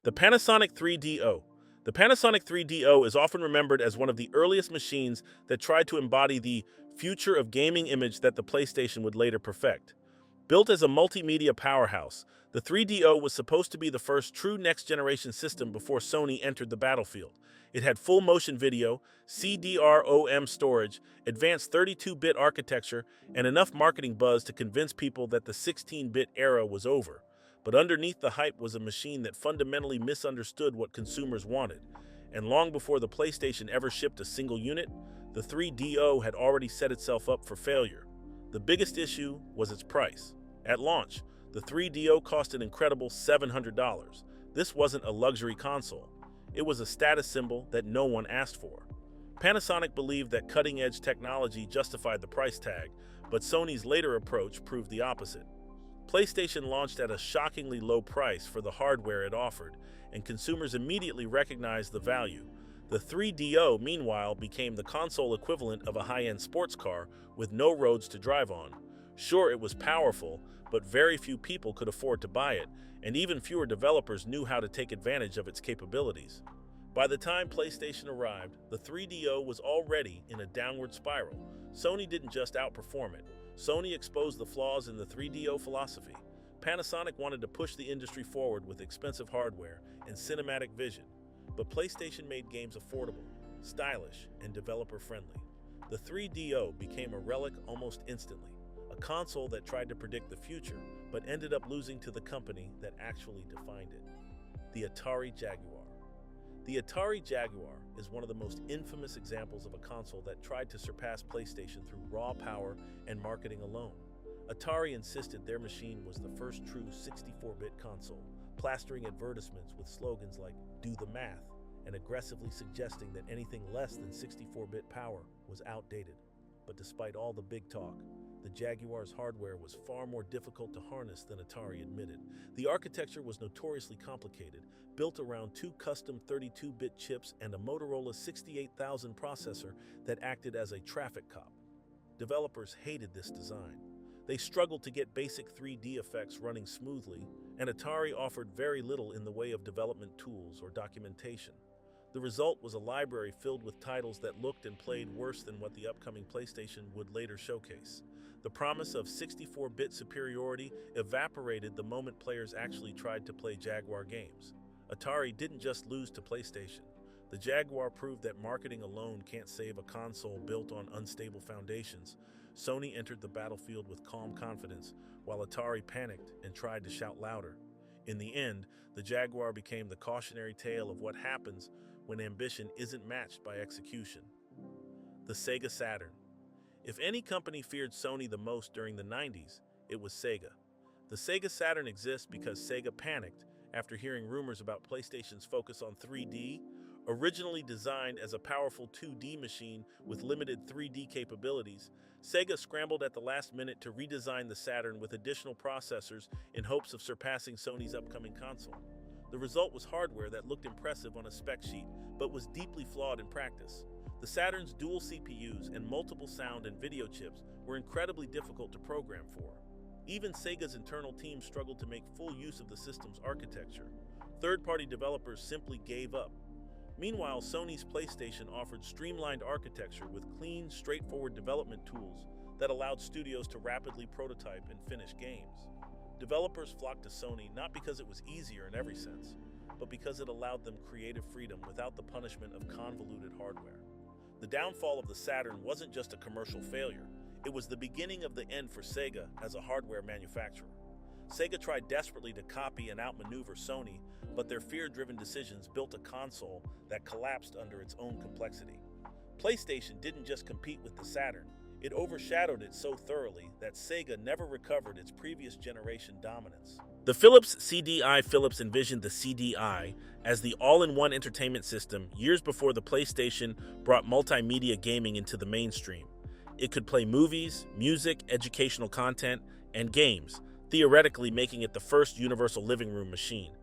The Panasonic 3DO. The Panasonic 3DO is often remembered as one of the earliest machines that tried to embody the future of gaming image that the PlayStation would later perfect. Built as a multimedia powerhouse, the 3DO was supposed to be the first true next-generation system before Sony entered the battlefield. It had full motion video, CDROM storage, advanced 32-bit architecture, and enough marketing buzz to convince people that the 16-bit era was over. But underneath the hype was a machine that fundamentally misunderstood what consumers wanted. And long before the PlayStation ever shipped a single unit, the 3DO had already set itself up for failure. The biggest issue was its price. At launch, the 3DO cost an incredible $700. This wasn't a luxury console. It was a status symbol that no one asked for. Panasonic believed that cutting-edge technology justified the price tag, but Sony's later approach proved the opposite. PlayStation launched at a shockingly low price for the hardware it offered, and consumers immediately recognized the value. The 3DO, meanwhile, became the console equivalent of a high-end sports car with no roads to drive on. Sure, it was powerful, but very few people could afford to buy it, and even fewer developers knew how to take advantage of its capabilities. By the time PlayStation arrived, the 3DO was already in a downward spiral. Sony didn't just outperform it. Sony exposed the flaws in the 3DO philosophy. Panasonic wanted to push the industry forward with expensive hardware and cinematic vision, but PlayStation made games affordable, stylish, and developer-friendly. The 3DO became a relic almost instantly, a console that tried to predict the future, but ended up losing to the company that actually defined it, the Atari Jaguar. The Atari Jaguar is one of the most infamous examples of a console that tried to surpass PlayStation through raw power and marketing alone. Atari insisted their machine was the first true 64-bit console, plastering advertisements with slogans like "Do the math," and aggressively suggesting that anything less than 64-bit power was outdated. But despite all the big talk, the Jaguar's hardware was far more difficult to harness than Atari admitted. The architecture was notoriously complicated, built around two custom 32-bit chips and a Motorola 68000 processor that acted as a traffic cop. Developers hated this design. They struggled to get basic 3D effects running smoothly, and Atari offered very little in the way of development tools or documentation. The result was a library filled with titles that looked and played worse than what the upcoming PlayStation would later showcase. The promise of 64-bit superiority evaporated the moment players actually tried to play Jaguar games. Atari didn't just lose to PlayStation. The Jaguar proved that marketing alone can't save a console built on unstable foundations. Sony entered the battlefield with calm confidence, while Atari panicked and tried to shout louder. In the end, the Jaguar became the cautionary tale of what happens when ambition isn't matched by execution. The Sega Saturn. If any company feared Sony the most during the 90s, it was Sega. The Sega Saturn exists because Sega panicked after hearing rumors about PlayStation's focus on 3D. Originally designed as a powerful 2D machine with limited 3D capabilities, Sega scrambled at the last minute to redesign the Saturn with additional processors in hopes of surpassing Sony's upcoming console. The result was hardware that looked impressive on a spec sheet, but was deeply flawed in practice. The Saturn's dual CPUs and multiple sound and video chips were incredibly difficult to program for. Even Sega's internal team struggled to make full use of the system's architecture. Third-party developers simply gave up. Meanwhile, Sony's PlayStation offered streamlined architecture with clean, straightforward development tools that allowed studios to rapidly prototype and finish games. Developers flocked to Sony not because it was easier in every sense, but because it allowed them creative freedom without the punishment of convoluted hardware. The downfall of the Saturn wasn't just a commercial failure, it was the beginning of the end for Sega as a hardware manufacturer. Sega tried desperately to copy and outmaneuver Sony, but their fear-driven decisions built a console that collapsed under its own complexity. PlayStation didn't just compete with the Saturn, it overshadowed it so thoroughly that Sega never recovered its previous generation dominance. The Philips CDI. Philips envisioned the CDI as the all-in-one entertainment system years before the PlayStation brought multimedia gaming into the mainstream. It could play movies, music, educational content, and games, theoretically making it the first universal living room machine.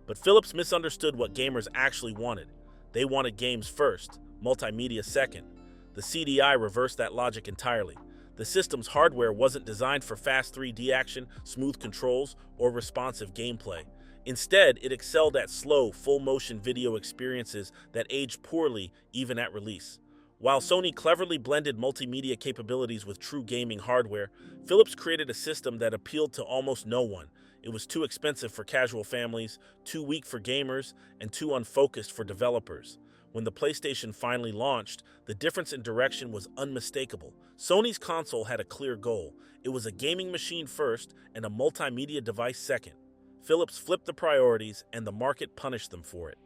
But Philips misunderstood what gamers actually wanted. They wanted games first, multimedia second. The CDI reversed that logic entirely. The system's hardware wasn't designed for fast 3D action, smooth controls, or responsive gameplay. Instead, it excelled at slow, full-motion video experiences that aged poorly even at release. While Sony cleverly blended multimedia capabilities with true gaming hardware, Philips created a system that appealed to almost no one. It was too expensive for casual families, too weak for gamers, and too unfocused for developers. When the PlayStation finally launched, the difference in direction was unmistakable. Sony's console had a clear goal. It was a gaming machine first and a multimedia device second. Philips flipped the priorities, and the market punished them for it.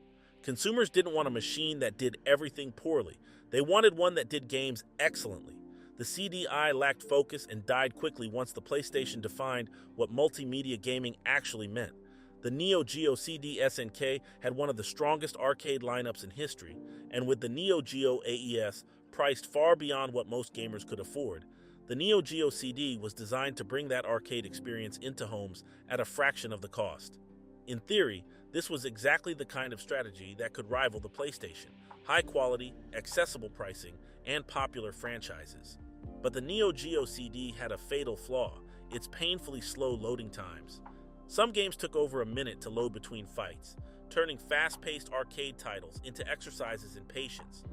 Consumers didn't want a machine that did everything poorly. They wanted one that did games excellently. The CDI lacked focus and died quickly once the PlayStation defined what multimedia gaming actually meant. The Neo Geo CD SNK had one of the strongest arcade lineups in history, and with the Neo Geo AES priced far beyond what most gamers could afford, the Neo Geo CD was designed to bring that arcade experience into homes at a fraction of the cost. In theory, this was exactly the kind of strategy that could rival the PlayStation: high quality, accessible pricing, and popular franchises. But the Neo Geo CD had a fatal flaw: its painfully slow loading times. Some games took over a minute to load between fights, turning fast-paced arcade titles into exercises in patience.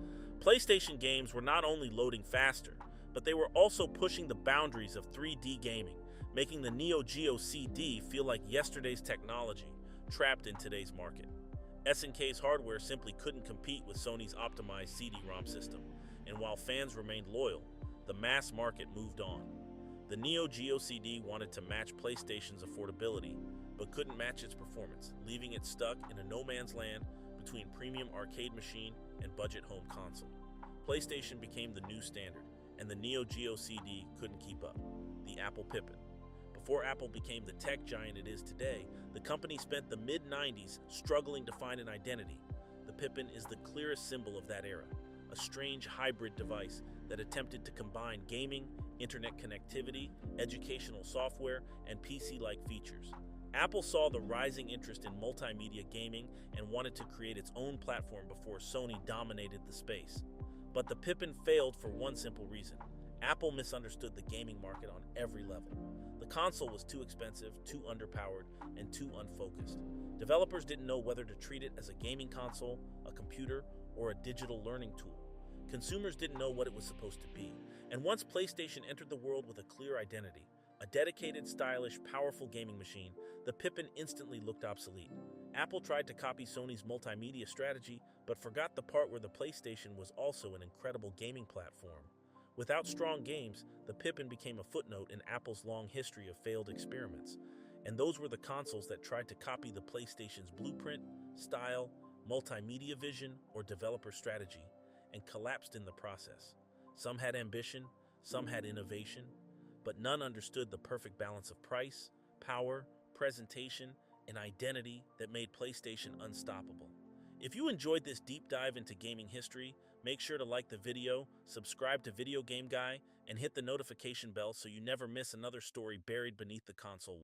PlayStation games were not only loading faster, but they were also pushing the boundaries of 3D gaming, making the Neo Geo CD feel like yesterday's technology, trapped in today's market. SNK's hardware simply couldn't compete with Sony's optimized CD-ROM system, and while fans remained loyal, the mass market moved on. The Neo Geo CD wanted to match PlayStation's affordability, but couldn't match its performance, leaving it stuck in a no-man's land between premium arcade machine and budget home console. PlayStation became the new standard, and the Neo Geo CD couldn't keep up. The Apple Pippin. Before Apple became the tech giant it is today, the company spent the mid-90s struggling to find an identity. The Pippin is the clearest symbol of that era, a strange hybrid device that attempted to combine gaming, internet connectivity, educational software, and PC-like features. Apple saw the rising interest in multimedia gaming and wanted to create its own platform before Sony dominated the space. But the Pippin failed for one simple reason: Apple misunderstood the gaming market on every level. The console was too expensive, too underpowered, and too unfocused. Developers didn't know whether to treat it as a gaming console, a computer, or a digital learning tool. Consumers didn't know what it was supposed to be. And once PlayStation entered the world with a clear identity, a dedicated, stylish, powerful gaming machine, the Pippin instantly looked obsolete. Apple tried to copy Sony's multimedia strategy, but forgot the part where the PlayStation was also an incredible gaming platform. Without strong games, the Pippin became a footnote in Apple's long history of failed experiments. And those were the consoles that tried to copy the PlayStation's blueprint, style, multimedia vision, or developer strategy, and collapsed in the process. Some had ambition, some had innovation, but none understood the perfect balance of price, power, presentation, and identity that made PlayStation unstoppable. If you enjoyed this deep dive into gaming history, make sure to like the video, subscribe to Video Game Guy, and hit the notification bell so you never miss another story buried beneath the console.